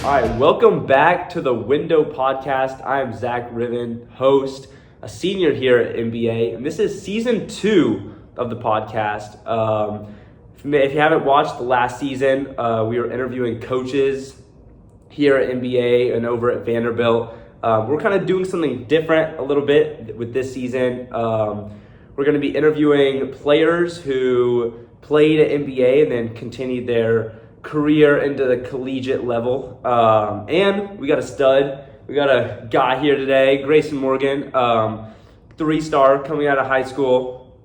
All right, welcome back to the Window Podcast. I am Zach Riven, host, a senior here at NBA, and this is season 2 of the podcast. If you haven't watched the last season, we were interviewing coaches here at NBA and over at Vanderbilt. We're kind of doing something different a little bit with this season. We're going to be interviewing players who played at NBA and then continued their career into the collegiate level. And we got a stud. We got a guy here today, Grayson Morgan, 3-star coming out of high school.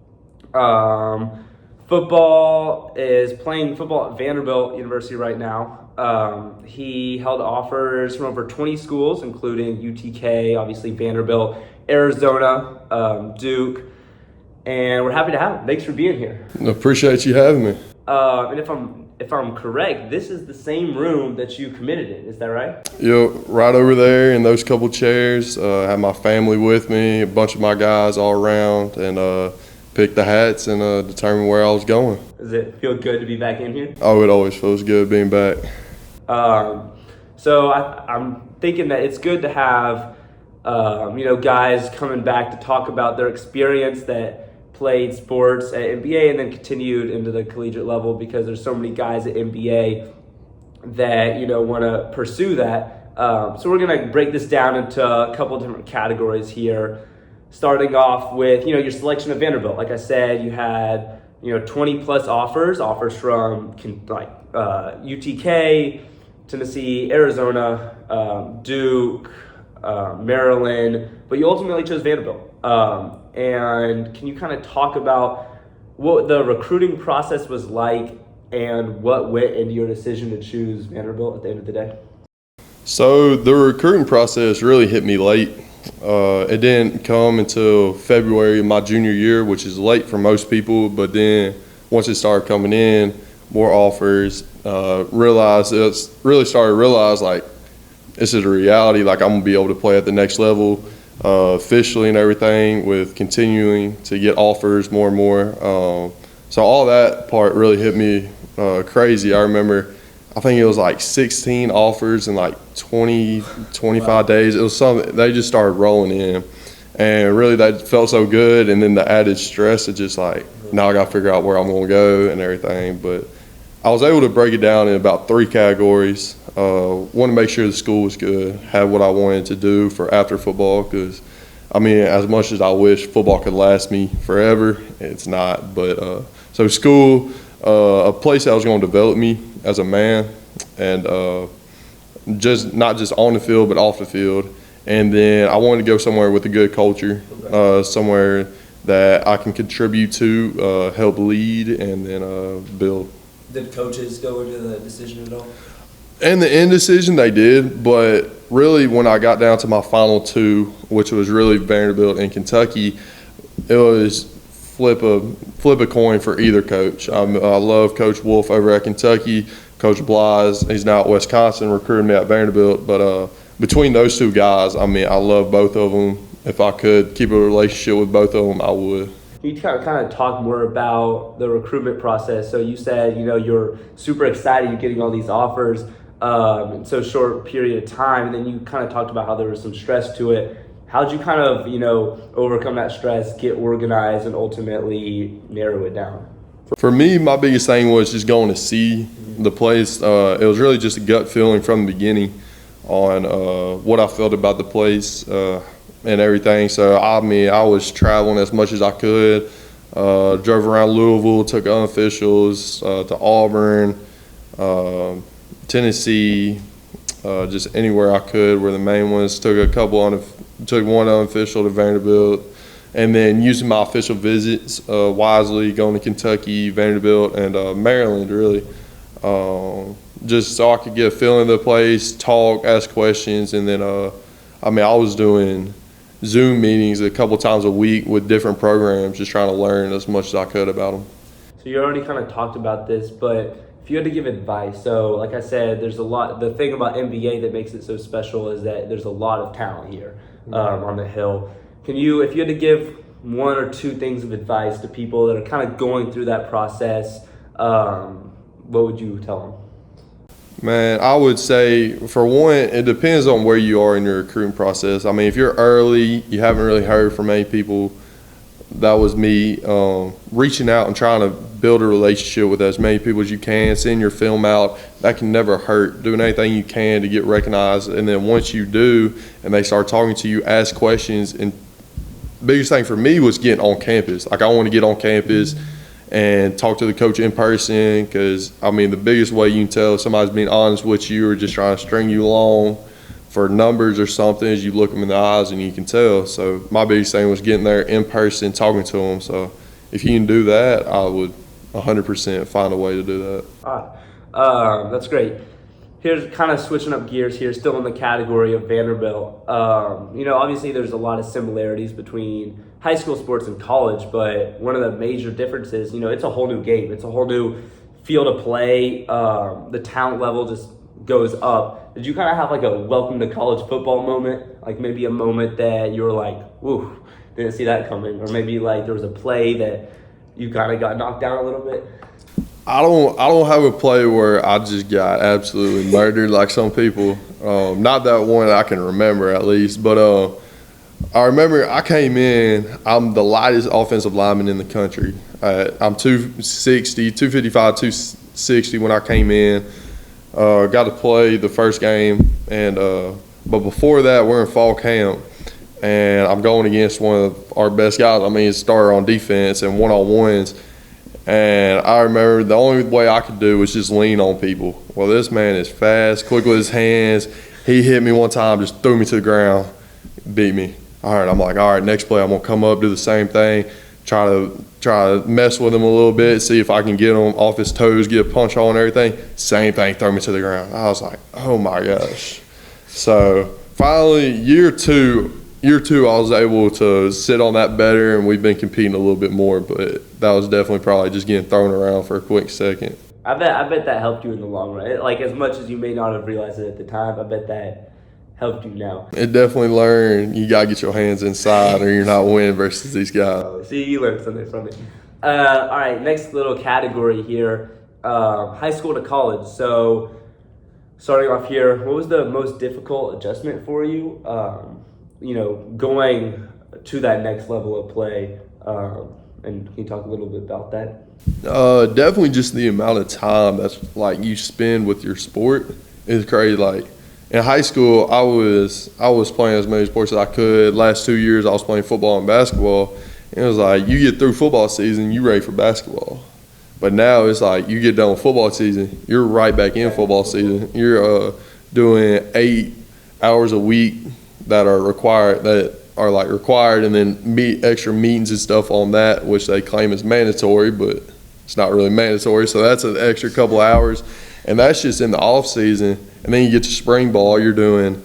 Playing football at Vanderbilt University right now. He held offers from over 20 schools, including UTK, obviously Vanderbilt, Arizona, Duke, and we're happy to have him. Thanks for being here. I appreciate you having me. And if I'm correct, this is the same room that you committed in. Is that right? Yep, right over there in those couple chairs. I had my family with me, a bunch of my guys all around, and picked the hats and determined where I was going. Does it feel good to be back in here? Oh, it always feels good being back. So I'm thinking that it's good to have, guys coming back to talk about their experience that played sports at NBA and then continued into the collegiate level, because there's so many guys at NBA that, want to pursue that. So we're going to break this down into a couple of different categories here, starting off with, your selection of Vanderbilt. Like I said, you had, 20 plus offers from UTK, Tennessee, Arizona, Duke, Maryland, but you ultimately chose Vanderbilt. And can you kind of talk about what the recruiting process was like and what went into your decision to choose Vanderbilt at the end of the day? So the recruiting process really hit me late. It didn't come until February of my junior year, which is late for most people, but then once it started coming in, more offers, realize like this is a reality, like I'm going to be able to play at the next level. Officially and everything, with continuing to get offers more and more. So all that part really hit me crazy. I remember, I think it was like 16 offers in like 25 days. It was something, they just started rolling in. And really that felt so good. And then the added stress of just like, now I got to figure out where I'm going to go and everything. But I was able to break it down in about 3 categories. Want to make sure the school was good, had what I wanted to do for after football, because, as much as I wish football could last me forever, it's not. But so school, a place that was going to develop me as a man, and just not just on the field but off the field. And then I wanted to go somewhere with a good culture, somewhere that I can contribute to, help lead, and then build. Did coaches go into the decision at all? In the end decision, they did, but really when I got down to my final 2, which was really Vanderbilt and Kentucky, it was flip a coin for either coach. I love Coach Wolf over at Kentucky. Coach Blige, he's now at Wisconsin, recruited me at Vanderbilt. But between those 2 guys, I love both of them. If I could keep a relationship with both of them, I would. You kind of talk more about the recruitment process. So you said, you're super excited, you're getting all these offers in so short period of time, and then you kind of talked about how there was some stress to it. How'd you kind of, overcome that stress, get organized, and ultimately narrow it down? For me, my biggest thing was just going to see the place. It was really just a gut feeling from the beginning on what I felt about the place and everything. So, I was traveling as much as I could. Drove around Louisville, took unofficials to Auburn, Tennessee, just anywhere I could where the main ones. Took one unofficial to Vanderbilt, and then using my official visits wisely, going to Kentucky, Vanderbilt, and Maryland, really, just so I could get a feeling of the place, talk, ask questions, and then I was doing Zoom meetings a couple times a week with different programs, just trying to learn as much as I could about them. So you already kind of talked about this, but if you had to give advice, so like I said, there's a lot. The thing about NBA that makes it so special is that there's a lot of talent here on the Hill. If you had to give 1 or 2 things of advice to people that are kind of going through that process, what would you tell them? Man, I would say, for one, it depends on where you are in your recruiting process. I mean, if you're early, you haven't really heard from many people. That was me reaching out and trying to build a relationship with as many people as you can, send your film out. That can never hurt. Doing anything you can to get recognized. And then once you do and they start talking to you, ask questions. And the biggest thing for me was getting on campus. Like, I want to get on campus and talk to the coach in person, because, I mean, the biggest way you can tell if somebody's being honest with you or just trying to string you along for numbers or something is you look them in the eyes and you can tell. So my biggest thing was getting there in person, talking to them. So if you can do that, I would 100% find a way to do that. All right. That's great. Here's kind of switching up gears here, still in the category of Vanderbilt. Obviously there's a lot of similarities between high school sports and college, but one of the major differences, it's a whole new game. It's a whole new field of play. The talent level just goes up. Did you kind of have like a welcome to college football moment? Like maybe a moment that you were like, woo, didn't see that coming. Or maybe like there was a play that you kind of got knocked down a little bit? I don't have a play where I just got absolutely murdered like some people. Not that one I can remember at least, but I remember I came in. I'm the lightest offensive lineman in the country. I'm 255, 260 when I came in. Got to play the first game, and but before that, we're in fall camp, and I'm going against one of our best guys. I mean, starter on defense and one-on-ones. And I remember the only way I could do was just lean on people. Well, this man is fast, quick with his hands. He hit me one time, just threw me to the ground, beat me. All right, I'm like, all right, next play I'm gonna come up, do the same thing, try to mess with him a little bit, see if I can get him off his toes, get a punch on and everything. Same thing, throw me to the ground. I was like, oh my gosh. So finally, year two, I was able to sit on that better, and we've been competing a little bit more, but that was definitely probably just getting thrown around for a quick second. I bet that helped you in the long run. Like, as much as you may not have realized it at the time, I bet that helped you now. It definitely learned you got to get your hands inside or you're not winning versus these guys. See, you learned something from it. All right, next little category here, high school to college. So starting off here, what was the most difficult adjustment for you? Going to that next level of play, and can you talk a little bit about that? Definitely just the amount of time that's like you spend with your sport is crazy. Like in high school, I was playing as many sports as I could. Last 2 years, I was playing football and basketball. And it was like you get through football season, you ready for basketball. But now it's like you get done with football season, you're right back in football season. You're doing 8 hours a week that are required, and then extra meetings and stuff on that, which they claim is mandatory, but it's not really mandatory. So that's an extra couple hours, and that's just in the off season. And then you get to spring ball, you're doing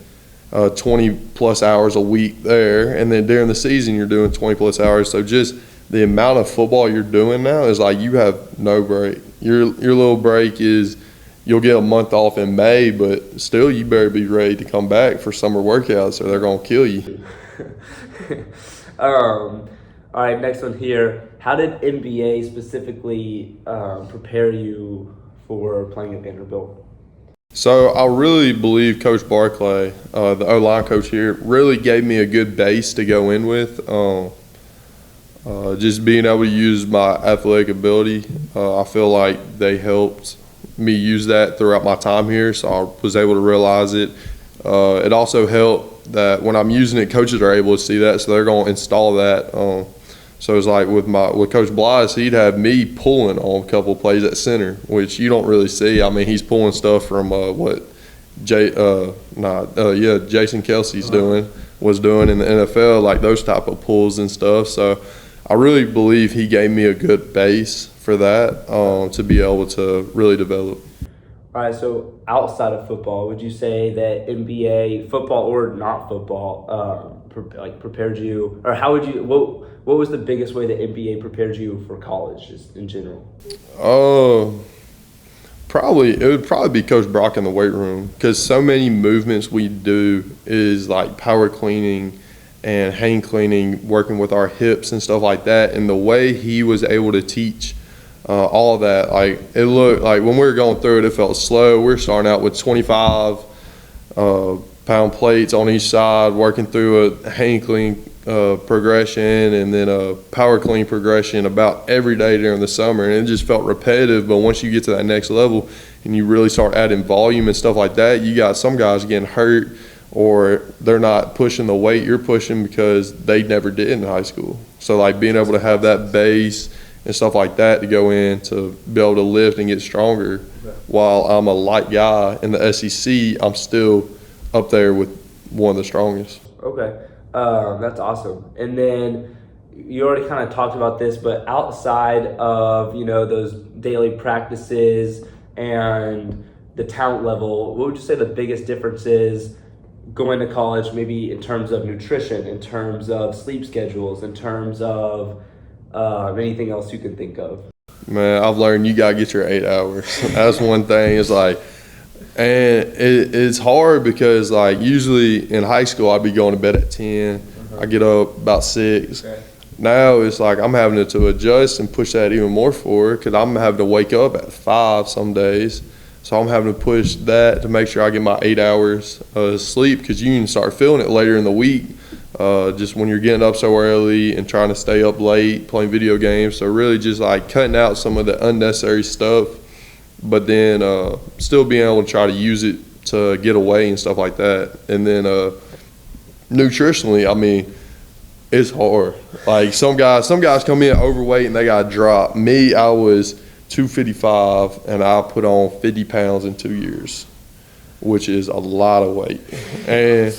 20 plus hours a week there, and then during the season you're doing 20 plus hours. So just the amount of football you're doing now is like you have no break. Your little break is you'll get a month off in May, but still you better be ready to come back for summer workouts or they're going to kill you. All right, next one here. How did NBA specifically prepare you for playing at Vanderbilt? So I really believe Coach Barclay, the O-line coach here, really gave me a good base to go in with. Just being able to use my athletic ability, I feel like they helped me use that throughout my time here, so I was able to realize it. It also helped that when I'm using it, coaches are able to see that, so they're going to install that. So it's like with Coach Bly's, he'd have me pulling on a couple of plays at center, which you don't really see. I mean, he's pulling stuff from Jason Kelsey's was doing in the NFL, like those type of pulls and stuff. So I really believe he gave me a good base for that to be able to really develop. All right, so outside of football, would you say that NBA, football or not football, prepared you, or how would you, what was the biggest way that NBA prepared you for college, just in general? It would probably be Coach Brock in the weight room, because so many movements we do is like power cleaning and hang cleaning, working with our hips and stuff like that. And the way he was able to teach all of that. Like it looked like when we were going through it felt slow. We were starting out with 25 pound plates on each side, working through a hang clean progression and then a power clean progression about every day during the summer, and it just felt repetitive. But once you get to that next level and you really start adding volume and stuff like that, you got some guys getting hurt or they're not pushing the weight you're pushing because they never did in high school. So like being able to have that base and stuff like that to go in to be able to lift and get stronger. While I'm a light guy in the SEC, I'm still up there with one of the strongest. Okay. That's awesome. And then you already kind of talked about this, but outside of, those daily practices and the talent level, what would you say the biggest difference is going to college, maybe in terms of nutrition, in terms of sleep schedules, in terms of anything else you can think of? Man, I've learned you got to get your 8 hours. That's one thing. It's like, and it's hard because like usually in high school I'd be going to bed at 10. I get up about 6. Okay. Now it's like I'm having to adjust and push that even more forward because I'm having to wake up at 5 some days. So I'm having to push that to make sure I get my 8 hours of sleep, because you can start feeling it later in the week. Just when you're getting up so early and trying to stay up late playing video games. So really just like cutting out some of the unnecessary stuff, but then still being able to try to use it to get away and stuff like that. And then nutritionally, I mean, it's hard. Like some guys come in overweight and they got dropped. Me, I was 255 and I put on 50 pounds in 2 years, which is a lot of weight. And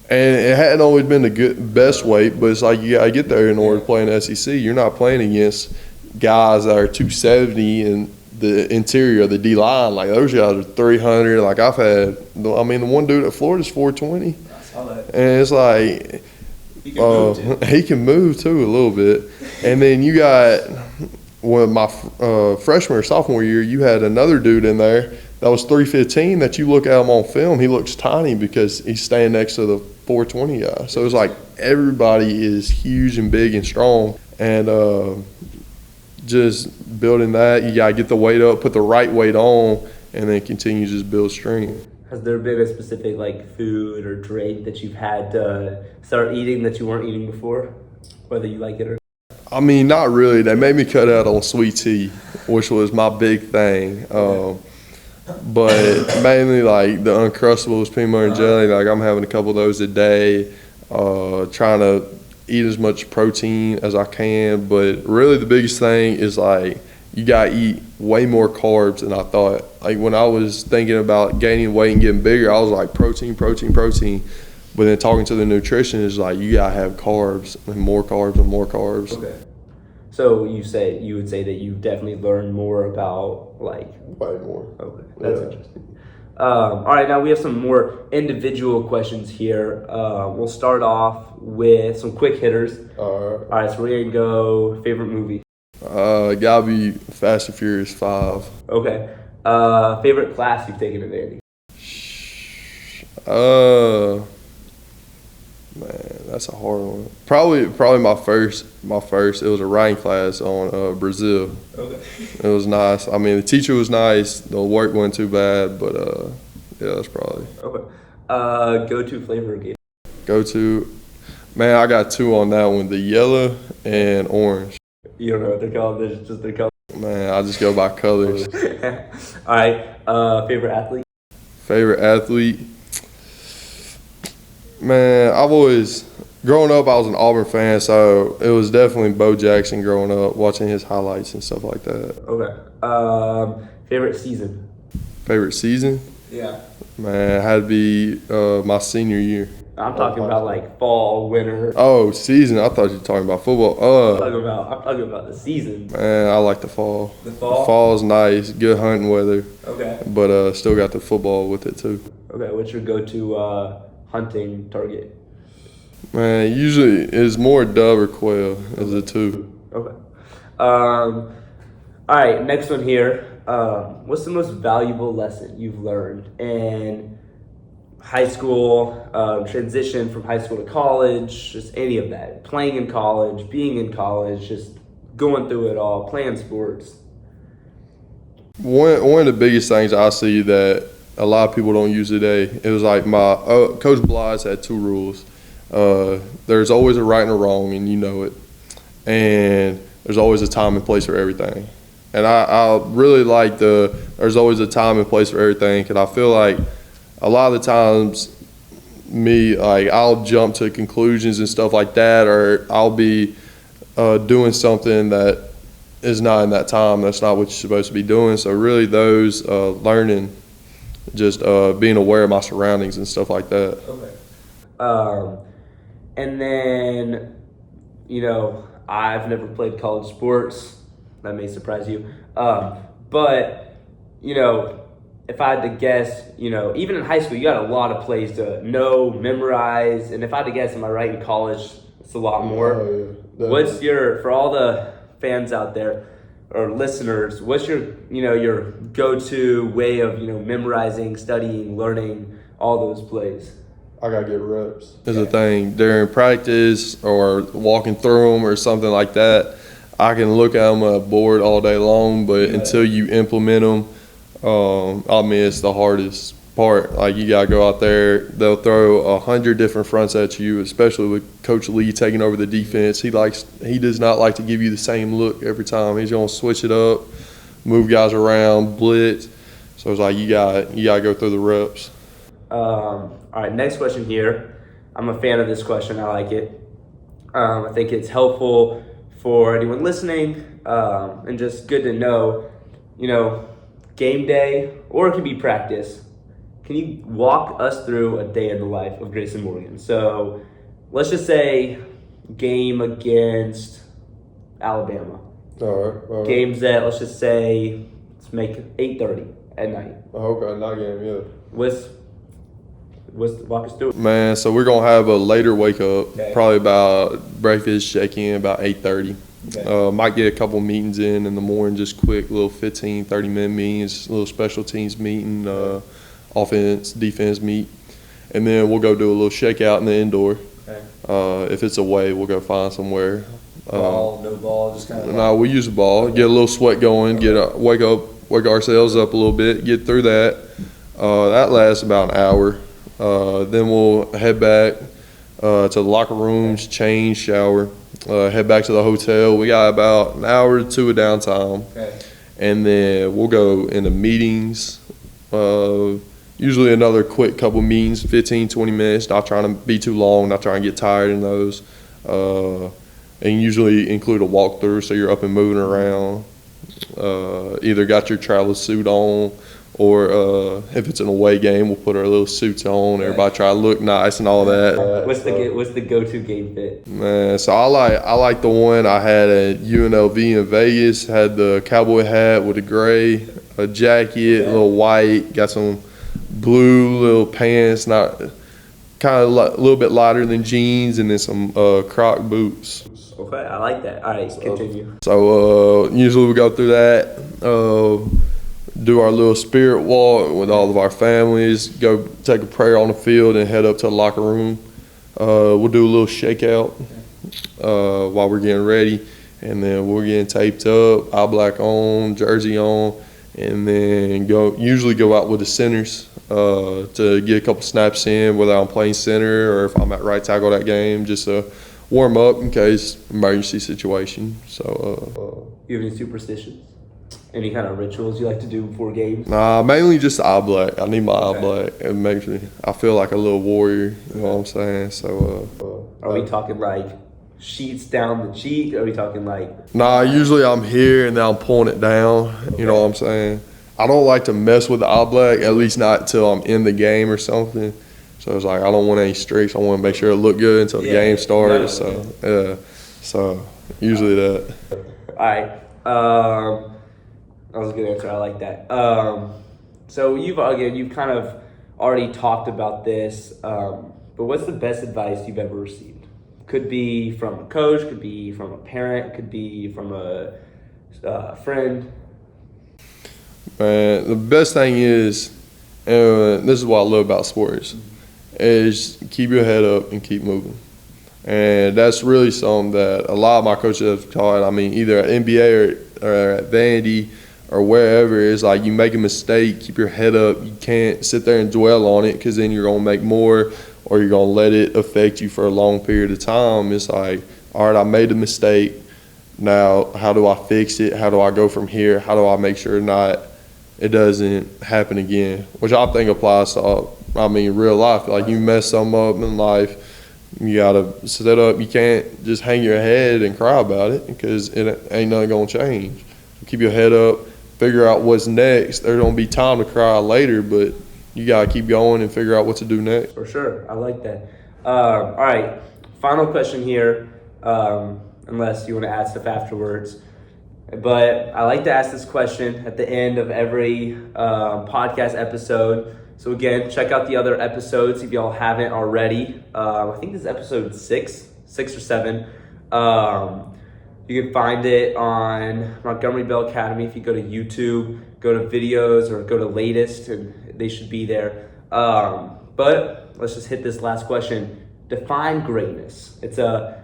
it hadn't always been the best weight, but it's like you gotta get there in order to play in the SEC. You're not playing against guys that are 270 in the interior of the D line. Like those guys are 300. Like I've had, the one dude at Florida's 420. I saw that. And it's like he can move too a little bit. And then you got, when my freshman or sophomore year, you had another dude in there that was 315 that you look at him on film, he looks tiny because he's staying next to the 420 guy. So it's like everybody is huge and big and strong. And just building that, you got to get the weight up, put the right weight on, and then continue to just build strength. Has there been a specific food or drink that you've had to start eating that you weren't eating before, whether you like it or not? I mean, not really. They made me cut out on sweet tea, which was my big thing. But mainly like the Uncrustables, peanut butter and jelly. Like I'm having a couple of those a day, trying to eat as much protein as I can. But really the biggest thing is like you gotta eat way more carbs than I thought. Like when I was thinking about gaining weight and getting bigger, I was like protein. But then talking to the nutritionist, like you gotta have carbs and more carbs and more carbs. Okay. So you would say that you've definitely learned more about way more. Okay, that's interesting. All right, now we have some more individual questions here. We'll start off with some quick hitters. All right, so we're gonna go favorite movie. Gotta be Fast and Furious 5. Okay. Favorite class you've taken at Vandy? Man, that's a hard one. Probably my first. It was a writing class on Brazil. Okay. It was nice. I mean, the teacher was nice. The work wasn't too bad, but yeah, that's probably. Okay. Go-to flavor of Gator. Go-to, man, I got 2 on that one: the yellow and orange. You don't know what they're called. They're just their color. Man, I just go by colors. All right. Favorite athlete. Favorite athlete. Man, I've always, growing up, I was an Auburn fan, so it was definitely Bo Jackson growing up, watching his highlights and stuff like that. Okay. Favorite season? Favorite season? Yeah. Man, it had to be my senior year. I'm talking about fall, winter. Oh, season. I thought you were talking about football. I'm talking about the season. Man, I like the fall. The fall? The fall is nice, good hunting weather. Okay. But still got the football with it too. Okay, what's your go-to hunting target? Man, usually it's more dove or quail as the 2. Okay. All right, next one here. What's the most valuable lesson you've learned in high school, transition from high school to college, just any of that? Playing in college, being in college, just going through it all, playing sports, One of the biggest things I see that a lot of people don't use today, it was like my Coach Blige had two rules. There's always a right and a wrong, and you know it. And there's always a time and place for everything. And I really like there's always a time and place for everything, because I feel like a lot of the times I'll jump to conclusions and stuff like that, or I'll be doing something that is not in that time. That's not what you're supposed to be doing. So really those learning, just being aware of my surroundings and stuff like that. Okay. And then, I've never played college sports. That may surprise you. But, if I had to guess, even in high school, you got a lot of plays to know, memorize. And if I had to guess, am I right, in college, it's a lot more. Oh, yeah. What's for all the fans out there or listeners, what's your go-to way of, memorizing, studying, learning all those plays? I gotta get reps. There's a thing during practice or walking through them or something like that. I can look at them on a board all day long, but until you implement them, it's the hardest part. Like, you gotta go out there. They'll throw 100 different fronts at you, especially with Coach Lee taking over the defense. He does not like to give you the same look every time. He's gonna switch it up, move guys around, blitz. So it's like you gotta go through the reps. All right, next question here. I'm a fan of this question. I like it. I think it's helpful for anyone listening, and just good to know, game day, or it could be practice. Can you walk us through a day in the life of Grayson Morgan? So let's just say game against Alabama. All right. Games that, let's just say, let's make 8:30 at night. Okay, night game, yeah. Walk us through it. Man, so we're gonna have a later wake up, Okay. probably about breakfast, check in about 8:30. Okay. Might get a couple meetings in the morning, just quick little 15, 30-minute meetings, little special teams meeting, offense, defense meet. And then we'll go do a little shakeout in the indoor. Okay. If it's away, we'll go find somewhere. Ball, no ball, just kind of. No, we use a ball, get a little sweat going, wake ourselves up a little bit, get through that. That lasts about an hour. Then we'll head back to the locker rooms, change, shower, head back to the hotel. We got about an hour or two of downtime. Okay. And then we'll go into meetings, usually another quick couple meetings, 15, 20 minutes, not trying to be too long, not trying to get tired in those. And usually include a walkthrough, so you're up and moving around. Either got your travel suit on, or if it's an away game, we'll put our little suits on. Everybody try to look nice and all that. What's the go-to game fit? Man, so I like the one I had at UNLV in Vegas. Had the cowboy hat with a gray, a jacket, a little white, got some blue little pants, not kind of a little bit lighter than jeans, and then some Croc boots. Okay, I like that. All right, continue. So usually we go through that, do our little spirit walk with all of our families, go take a prayer on the field, and head up to the locker room. We'll do a little shakeout while we're getting ready, and then we're getting taped up, eye black on, jersey on, and then usually go out with the centers to get a couple snaps in, whether I'm playing center or if I'm at right tackle that game, just to warm up in case emergency situation. So You have any superstitions? Any kind of rituals you like to do before games? Nah, mainly just eye black. I need my eye black. It makes me, I feel like a little warrior, you know what I'm saying? So Are we talking like sheets down the cheek? Are we talking like? Nah, usually I'm here and then I'm pulling it down, you know what I'm saying? I don't like to mess with the eye black, at least not until I'm in the game or something. So it's like, I don't want any streaks. I want to make sure it look good until the game starts. So usually that. All right. That was a good answer. I like that. So you've kind of already talked about this, but what's the best advice you've ever received? Could be from a coach, could be from a parent, could be from a friend. Man, the best thing is, and this is what I love about sports, is keep your head up and keep moving. And that's really something that a lot of my coaches have taught. I mean, either at NBA or at Vandy or wherever, it's like you make a mistake, keep your head up. You can't sit there and dwell on it because then you're going to make more or you're going to let it affect you for a long period of time. It's like, all right, I made a mistake. Now, how do I fix it? How do I go from here? How do I make sure it doesn't happen again? Which I think applies to, real life. Like, you mess something up in life, you got to set up. You can't just hang your head and cry about it because it ain't nothing going to change. Keep your head up, figure out what's next. There's going to be time to cry later, but you got to keep going and figure out what to do next. For sure. I like that. All right. Final question here, unless you want to add stuff afterwards. But I like to ask this question at the end of every podcast episode. So again, check out the other episodes if y'all haven't already. I think this is episode 6 or 7. You can find it on Montgomery Bell Academy. If you go to YouTube, go to videos or go to latest, and they should be there. But let's just hit this last question. Define greatness. It's a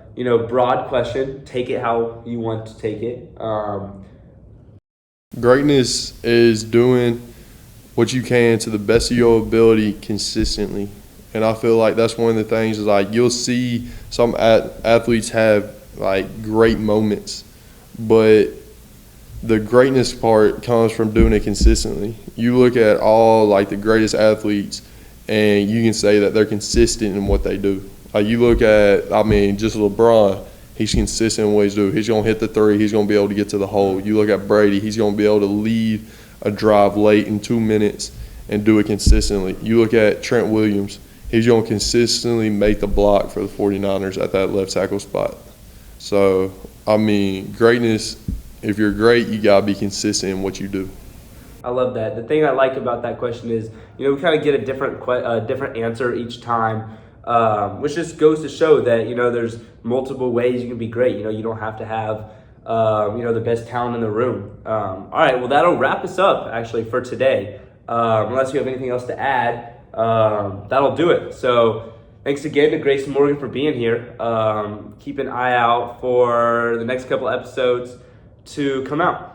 broad question. Take it how you want to take it. Greatness is doing what you can to the best of your ability consistently. And I feel like that's one of the things is like you'll see some athletes have like great moments, but the greatness part comes from doing it consistently. You look at all like the greatest athletes and you can say that they're consistent in what they do. Like you look at, just LeBron, he's consistent in what he's doing. He's going to hit the three. He's going to be able to get to the hole. You look at Brady, he's going to be able to lead a drive late in 2 minutes and do it consistently. You look at Trent Williams, he's going to consistently make the block for the 49ers at that left tackle spot. So, greatness, if you're great, you got to be consistent in what you do. I love that. The thing I like about that question is, we kind of get a different answer each time, which just goes to show that, there's multiple ways you can be great. You don't have to have, the best talent in the room. All right, well, that'll wrap us up, actually, for today. Unless you have anything else to add, that'll do it. So thanks again to Grayson Morgan for being here. Keep an eye out for the next couple episodes to come out.